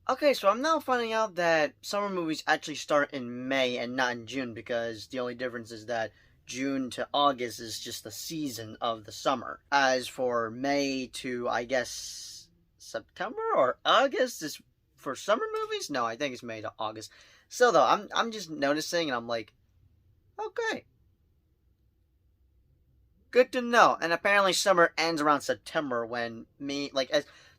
Okay, so I'm now finding out that summer movies actually start in May and not in June because the only difference is that June to August is just the season of the summer. As for May to, I guess, September or August is for summer movies? No, I think it's May to August. Still though, I'm just noticing and I'm like, okay, good to know. And apparently summer ends around September when this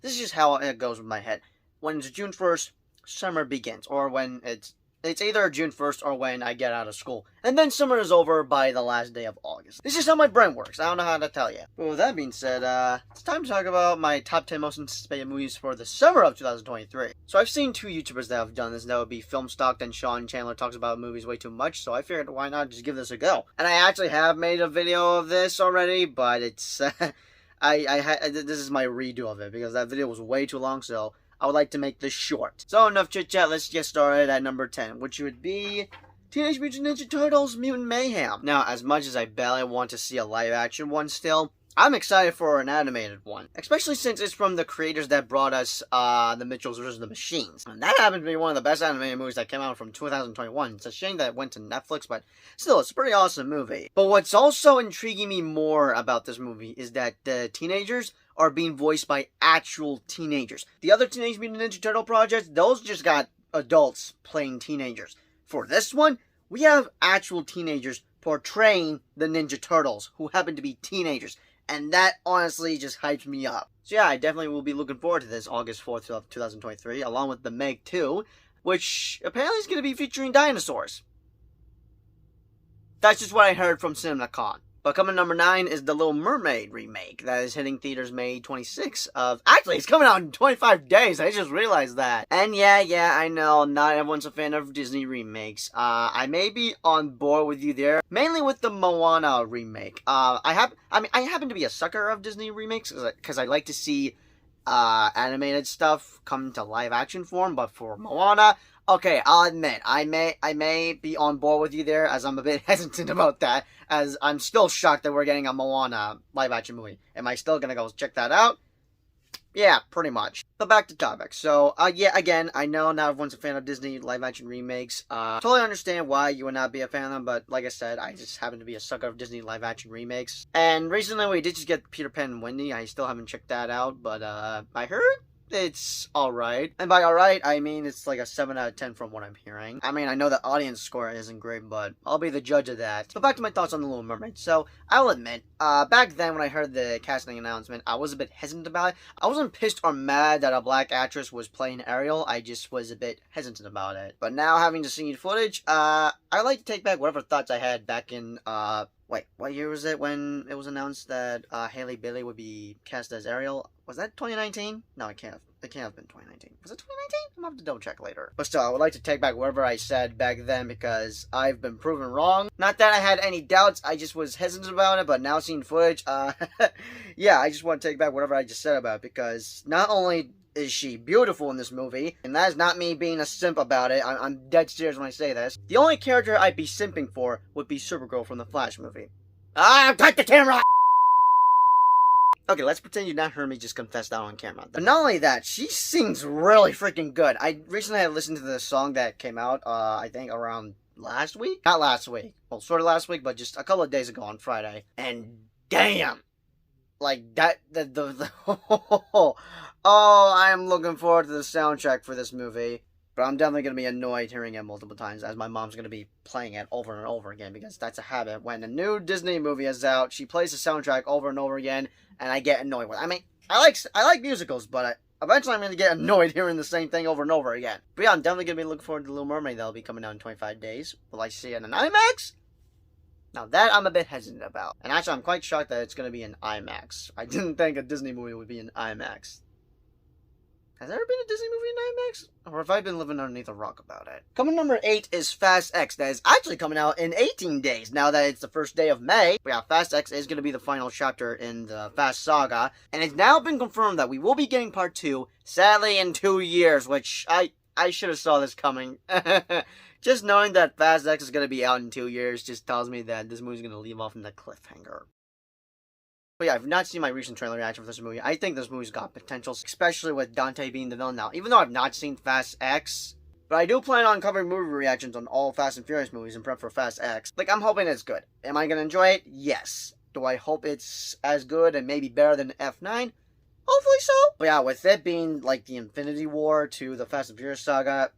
is just how it goes with my head. When it's June 1st, summer begins. Or when it's either June 1st or when I get out of school. And then summer is over by the last day of August. This is how my brain works. I don't know how to tell you. But with that being said, it's time to talk about my top 10 most anticipated movies for the summer of 2023. So I've seen two YouTubers that have done this. That would be Filmstock and Sean Chandler talks about movies way too much. So I figured why not just give this a go. And I actually have made a video of this already, but it's this is my redo of it because that video was way too long. So I would like to make this short. So enough chit chat, let's get started at number 10, which would be Teenage Mutant Ninja Turtles Mutant Mayhem. Now, as much as I barely want to see a live action one still, I'm excited for an animated one. Especially since it's from the creators that brought us The Mitchells vs. the Machines. And that happened to be one of the best animated movies that came out from 2021. It's a shame that it went to Netflix, but still, it's a pretty awesome movie. But what's also intriguing me more about this movie is that the teenagers are being voiced by actual teenagers. The other Teenage Mutant Ninja Turtle projects, those just got adults playing teenagers. For this one, we have actual teenagers portraying the Ninja Turtles, who happen to be teenagers. And that honestly just hypes me up. So yeah, I definitely will be looking forward to this August 4th of 2023, along with The Meg 2, which apparently is going to be featuring dinosaurs. That's just what I heard from CinemaCon. But coming number 9 is The Little Mermaid remake that is hitting theaters May 26th of... Actually, it's coming out in 25 days. I just realized that. And yeah, I know not everyone's a fan of Disney remakes. I may be on board with you there. Mainly with the Moana remake. I happen to be a sucker of Disney remakes because I like to see animated stuff come to live action form. But for Moana... Okay, I'll admit, I may be on board with you there, as I'm a bit hesitant about that, as I'm still shocked that we're getting a Moana live-action movie. Am I still gonna go check that out? Yeah, pretty much. But back to topic. So, yeah, again, I know not everyone's a fan of Disney live-action remakes. Totally understand why you would not be a fan of them, but like I said, I just happen to be a sucker of Disney live-action remakes. And recently we did just get Peter Pan and Wendy. I still haven't checked that out, but, I heard it's alright. And by alright, I mean it's like a 7 out of 10 from what I'm hearing. I mean, I know the audience score isn't great, but I'll be the judge of that. But back to my thoughts on The Little Mermaid. So, I'll admit, back then when I heard the casting announcement, I was a bit hesitant about it. I wasn't pissed or mad that a black actress was playing Ariel, I just was a bit hesitant about it. But now, having to see footage, I like to take back whatever thoughts I had back in, wait, what year was it when it was announced that Hailey Bailey would be cast as Ariel? Was that 2019? No, it can't have been 2019. Was it 2019? I'm gonna have to double check later. But still, I would like to take back whatever I said back then because I've been proven wrong. Not that I had any doubts, I just was hesitant about it, but now seeing footage, yeah, I just want to take back whatever I just said about it because not only is she beautiful in this movie, and that is not me being a simp about it, I'm dead serious when I say this. The only character I'd be simping for would be Supergirl from the Flash movie. Cut the camera! Okay, let's pretend you not heard me just confess that on camera. But not only that, she sings really freaking good. I recently had listened to the song that came out, I think around last week? Not last week. Well, sort of last week, but just a couple of days ago on Friday. And damn! Like, that, oh, I'm looking forward to the soundtrack for this movie. But I'm definitely going to be annoyed hearing it multiple times, as my mom's going to be playing it over and over again, because that's a habit. When a new Disney movie is out, she plays the soundtrack over and over again, and I get annoyed with it. I mean, I like musicals, but eventually I'm going to get annoyed hearing the same thing over and over again. But yeah, I'm definitely going to be looking forward to The Little Mermaid. That'll be coming out in 25 days. Will I see it in IMAX? Now that I'm a bit hesitant about. And actually, I'm quite shocked that it's going to be in IMAX. I didn't think a Disney movie would be in IMAX. Has there ever been a Disney movie in IMAX? Or have I been living underneath a rock about it? Coming number 8 is Fast X. That is actually coming out in 18 days. Now that it's the first day of May. But yeah, Fast X is going to be the final chapter in the Fast Saga. And it's now been confirmed that we will be getting part 2, sadly in 2 years. Which, I should have saw this coming. Just knowing that Fast X is going to be out in 2 years just tells me that this movie's going to leave off in the cliffhanger. But yeah, I've not seen my recent trailer reaction for this movie. I think this movie's got potential, especially with Dante being the villain now. Even though I've not seen Fast X, but I do plan on covering movie reactions on all Fast and Furious movies in prep for Fast X. Like, I'm hoping it's good. Am I gonna enjoy it? Yes. Do I hope it's as good and maybe better than F9? Hopefully so. But yeah, with it being like the Infinity War to the Fast and Furious saga,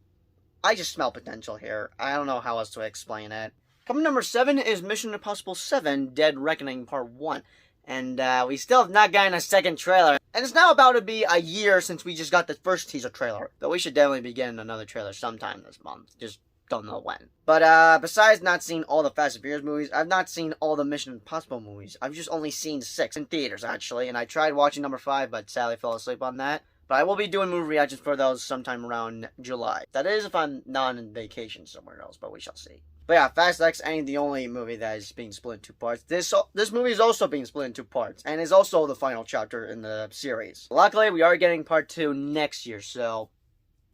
I just smell potential here. I don't know how else to explain it. Coming number 7 is Mission Impossible 7 Dead Reckoning Part 1. And we still have not gotten a second trailer. And it's now about to be a year since we just got the first teaser trailer. But we should definitely be getting another trailer sometime this month. Just don't know when. But besides not seeing all the Fast and Furious movies, I've not seen all the Mission Impossible movies. I've just only seen 6 in theaters, actually. And I tried watching number 5, but sadly fell asleep on that. But I will be doing movie reactions for those sometime around July. That is if I'm not on vacation somewhere else, but we shall see. But yeah, Fast X ain't the only movie that is being split in 2 parts. This movie is also being split in 2 parts, and is also the final chapter in the series. Luckily, we are getting part 2 next year, so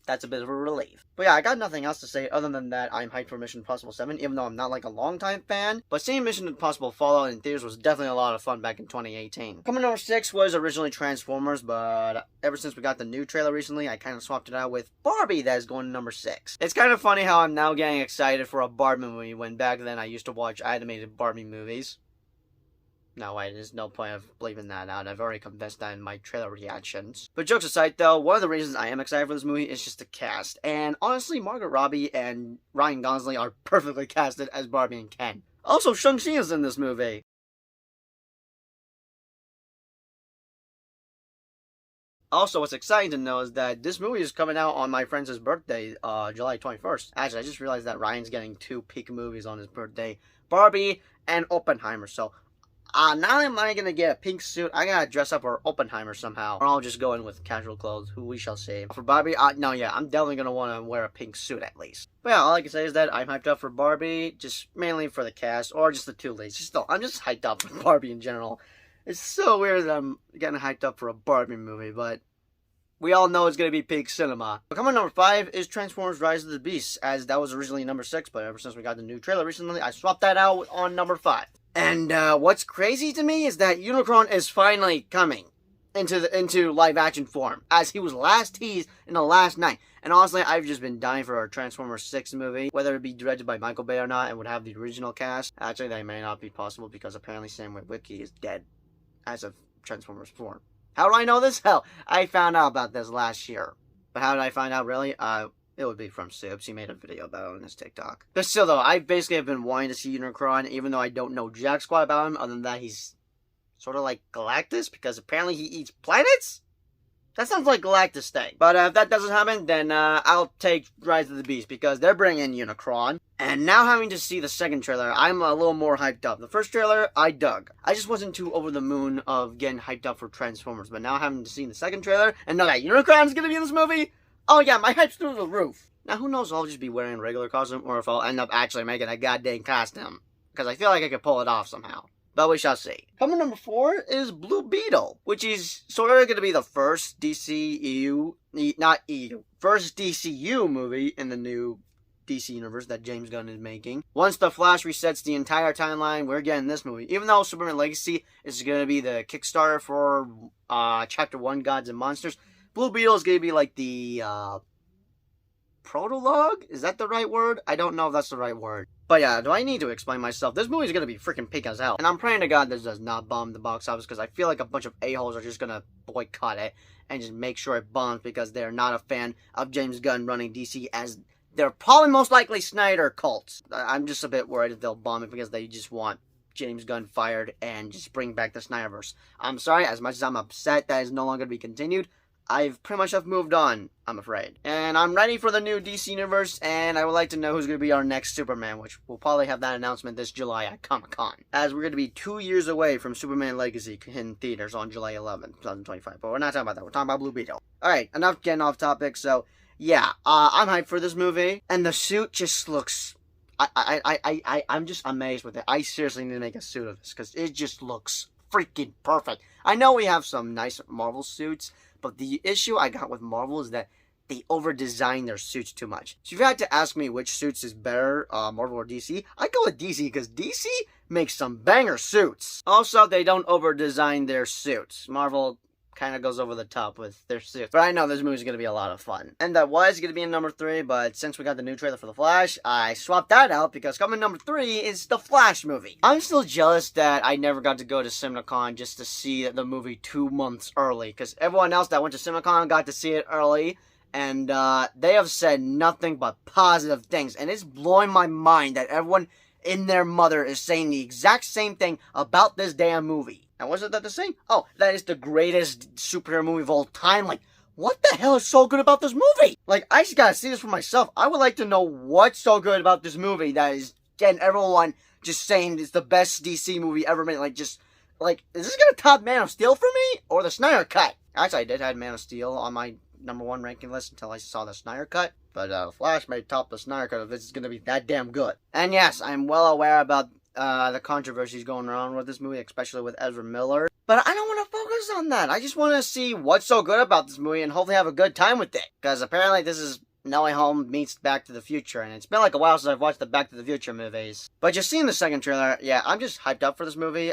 that's a bit of a relief. But yeah, I got nothing else to say other than that I'm hyped for Mission Impossible 7, even though I'm not like a long-time fan. But seeing Mission Impossible Fallout in theaters was definitely a lot of fun back in 2018. Coming number 6 was originally Transformers, but ever since we got the new trailer recently, I kind of swapped it out with Barbie that is going to number 6. It's kind of funny how I'm now getting excited for a Barbie movie when back then I used to watch animated Barbie movies. No, wait, there's no point of leaving that out. I've already confessed that in my trailer reactions. But jokes aside, though, one of the reasons I am excited for this movie is just the cast. And honestly, Margot Robbie and Ryan Gosling are perfectly casted as Barbie and Ken. Also, Shang-Chi is in this movie. Also, what's exciting to know is that this movie is coming out on my friend's birthday, July 21st. Actually, I just realized that Ryan's getting 2 peak movies on his birthday. Barbie and Oppenheimer, so not only am I going to get a pink suit, I got to dress up for Oppenheimer somehow. Or I'll just go in with casual clothes, who we shall see. For Barbie, no, yeah, I'm definitely going to want to wear a pink suit at least. But yeah, all I can say is that I'm hyped up for Barbie, just mainly for the cast, or just the 2 leads. I'm just hyped up for Barbie in general. It's so weird that I'm getting hyped up for a Barbie movie, but we all know it's going to be peak cinema. But coming number 5 is Transformers Rise of the Beasts, as that was originally number 6, but ever since we got the new trailer recently, I swapped that out on number 5. And what's crazy to me is that Unicron is finally coming into live action form, as he was last teased in the last night. And honestly, I've just been dying for a Transformers 6 movie, whether it be directed by Michael Bay or not, and would have the original cast. Actually, that may not be possible because apparently Sam Witwicky is dead as of Transformers 4. How do I know this? Hell, I found out about this last year. But how did I find out, really? It would be from Soups. He made a video about it on his TikTok. But still, though, I basically have been wanting to see Unicron, even though I don't know jack squat about him, other than that he's sort of like Galactus, because apparently he eats planets? That sounds like Galactus thing. But if that doesn't happen, then I'll take Rise of the Beast, because they're bringing Unicron. And now having to see the second trailer, I'm a little more hyped up. The first trailer, I dug. I just wasn't too over the moon of getting hyped up for Transformers. But now having to see the second trailer, and know that Unicron's gonna be in this movie, oh yeah, my hype's through the roof. Now who knows if I'll just be wearing a regular costume, or if I'll end up actually making a goddamn costume. Because I feel like I could pull it off somehow. But we shall see. Coming number 4 is Blue Beetle, which is sort of going to be the first first DCU movie in the new DC universe that James Gunn is making. Once the Flash resets the entire timeline, we're getting this movie. Even though Superman Legacy is going to be the Kickstarter for Chapter 1 Gods and Monsters, Blue Beetle is going to be like the prologue? Is that the right word? I don't know if that's the right word. But yeah, do I need to explain myself? This movie is going to be freaking peak as hell. And I'm praying to God this does not bomb the box office, because I feel like a bunch of a-holes are just going to boycott it and just make sure it bombs because they're not a fan of James Gunn running DC, as they're probably most likely Snyder cults. I'm just a bit worried if they'll bomb it because they just want James Gunn fired and just bring back the Snyderverse. I'm sorry, as much as I'm upset that is no longer to be continued, I've pretty much have moved on, I'm afraid. And I'm ready for the new DC Universe, and I would like to know who's going to be our next Superman, which we'll probably have that announcement this July at Comic-Con. As we're going to be 2 years away from Superman Legacy in theaters on July 11th, 2025. But we're not talking about that, we're talking about Blue Beetle. Alright, enough getting off topic, so yeah, I'm hyped for this movie, and the suit just looks... I'm just amazed with it. I seriously need to make a suit of this, because it just looks freaking perfect. I know we have some nice Marvel suits, but the issue I got with Marvel is that they over-design their suits too much. So if you had to ask me which suits is better, Marvel or DC, I'd go with DC, because DC makes some banger suits. Also, they don't over-design their suits. Marvel kind of goes over the top with their suits. But I know this movie's going to be a lot of fun. And that was going to be in number 3, but since we got the new trailer for The Flash, I swapped that out because coming in number 3 is The Flash movie. I'm still jealous that I never got to go to CinemaCon just to see the movie 2 months early, because everyone else that went to CinemaCon got to see it early, and they have said nothing but positive things, and it's blowing my mind that everyone in their mother is saying the exact same thing about this damn movie. And wasn't that the same? Oh, that is the greatest superhero movie of all time. Like, what the hell is so good about this movie? Like, I just gotta see this for myself. I would like to know what's so good about this movie that is getting everyone just saying it's the best DC movie ever made. Like, is this gonna top Man of Steel for me? Or the Snyder Cut? Actually, I did have Man of Steel on my number 1 ranking list until I saw the Snyder Cut. But Flash may top the Snyder Cut if this is gonna be that damn good. And yes, I'm well aware about the controversies going around with this movie, especially with Ezra Miller. But I don't want to focus on that. I just want to see what's so good about this movie and hopefully have a good time with it. Because apparently this is No Way Home meets Back to the Future. And it's been like a while since I've watched the Back to the Future movies. But just seeing the second trailer, yeah, I'm just hyped up for this movie.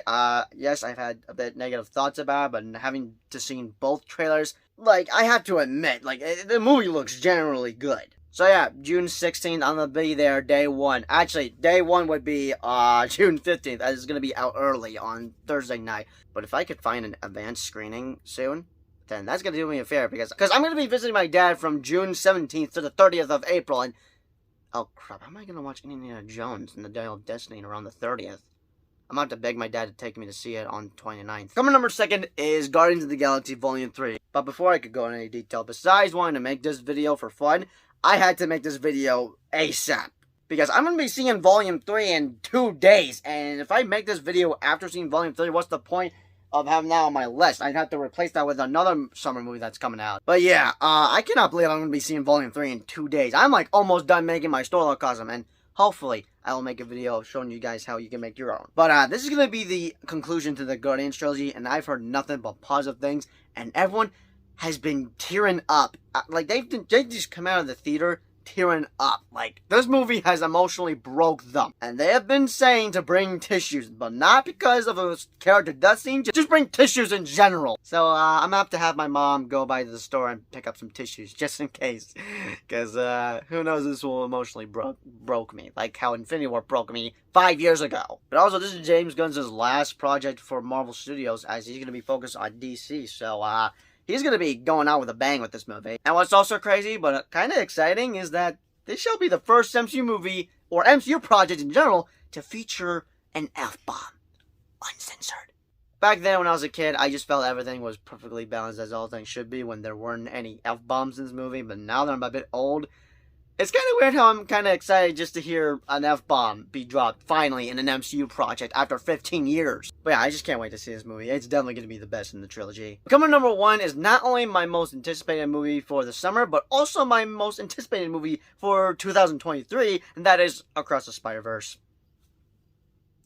Yes, I've had a bit negative thoughts about it, but having to seen both trailers, like, I have to admit, like, the movie looks generally good. So yeah, June 16th, I'm gonna be there day 1. Actually, day 1 would be June 15th, as it's gonna be out early on Thursday night. But if I could find an advanced screening soon, then that's gonna do me a favor, because I'm gonna be visiting my dad from June 17th to the 30th of April, and oh crap, how am I gonna watch Indiana Jones and the Dial of Destiny around the 30th? I'm gonna have to beg my dad to take me to see it on 29th. Coming number 2 is Guardians of the Galaxy Volume 3. But before I could go into any detail, besides wanting to make this video for fun, I had to make this video ASAP. Because I'm going to be seeing Volume 3 in 2 days. And if I make this video after seeing Volume 3, what's the point of having that on my list? I'd have to replace that with another summer movie that's coming out. But yeah, I cannot believe I'm going to be seeing Volume 3 in 2 days. I'm like almost done making my Storlord costume. And hopefully, I will make a video showing you guys how you can make your own. But this is going to be the conclusion to the Guardians trilogy. And I've heard nothing but positive things. And everyone has been tearing up. Like, they just come out of the theater tearing up. Like, this movie has emotionally broke them. And they have been saying to bring tissues, but not because of a character death scene, just bring tissues in general. So, I'm gonna have my mom go by to the store and pick up some tissues, just in case. Because, who knows, this will emotionally broke me. Like how Infinity War broke me 5 years ago. But also, this is James Gunn's last project for Marvel Studios, as he's gonna be focused on DC. So, he's going to be going out with a bang with this movie. And what's also crazy, but kind of exciting, is that this shall be the first MCU movie, or MCU project in general, to feature an F-bomb. Uncensored. Back then, when I was a kid, I just felt everything was perfectly balanced as all things should be when there weren't any F-bombs in this movie. But now that I'm a bit old, it's kind of weird how I'm kind of excited just to hear an F-bomb be dropped finally in an MCU project after 15 years. But yeah, I just can't wait to see this movie. It's definitely going to be the best in the trilogy. Coming number 1 is not only my most anticipated movie for the summer, but also my most anticipated movie for 2023, and that is Across the Spider-Verse.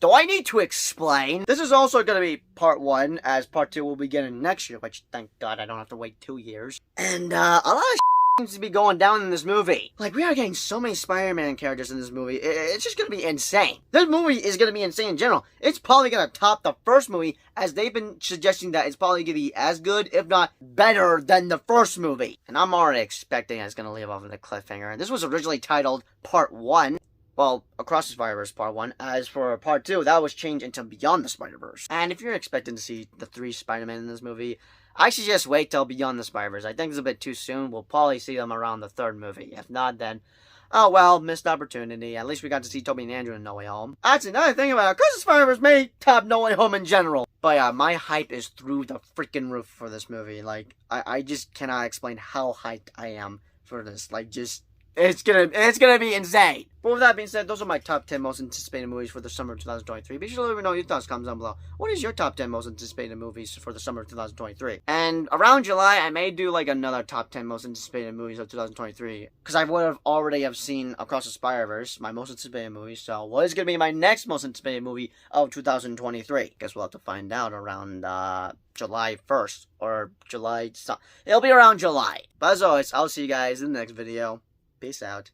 Do I need to explain? This is also going to be part 1, as part 2 will begin next year, which thank God I don't have to wait 2 years. And a lot of seems to be going down in this movie. Like, we are getting so many Spider-Man characters in this movie. It's just gonna be insane. This movie is gonna be insane in general. It's probably gonna top the first movie, as they've been suggesting that it's probably gonna be as good, if not better, than the first movie. And I'm already expecting it's gonna leave off with a cliffhanger. This was originally titled Part 1. Well, Across the Spider-Verse Part 1. As for Part 2, that was changed into Beyond the Spider-Verse. And if you're expecting to see the 3 Spider-Man in this movie, I should just wait till Beyond the Spider-Verse. I think it's a bit too soon. We'll probably see them around the 3rd movie. If not, then, oh well, missed opportunity. At least we got to see Tobey and Andrew in No Way Home. Actually, another thing about it, Across the Spider-Verse may top No Way Home in general. But yeah, my hype is through the freaking roof for this movie. Like, I just cannot explain how hyped I am for this. Like, just It's gonna be insane. But with that being said, those are my top 10 most anticipated movies for the summer of 2023. Be sure to let me know your thoughts, comments down below. What is your top 10 most anticipated movies for the summer of 2023? And around July, I may do like another top 10 most anticipated movies of 2023. Because I would have already have seen Across the Spider-Verse, my most anticipated movie. So what is going to be my next most anticipated movie of 2023? Guess we'll have to find out around July 1st or July. It'll be around July. But as always, I'll see you guys in the next video. Peace out.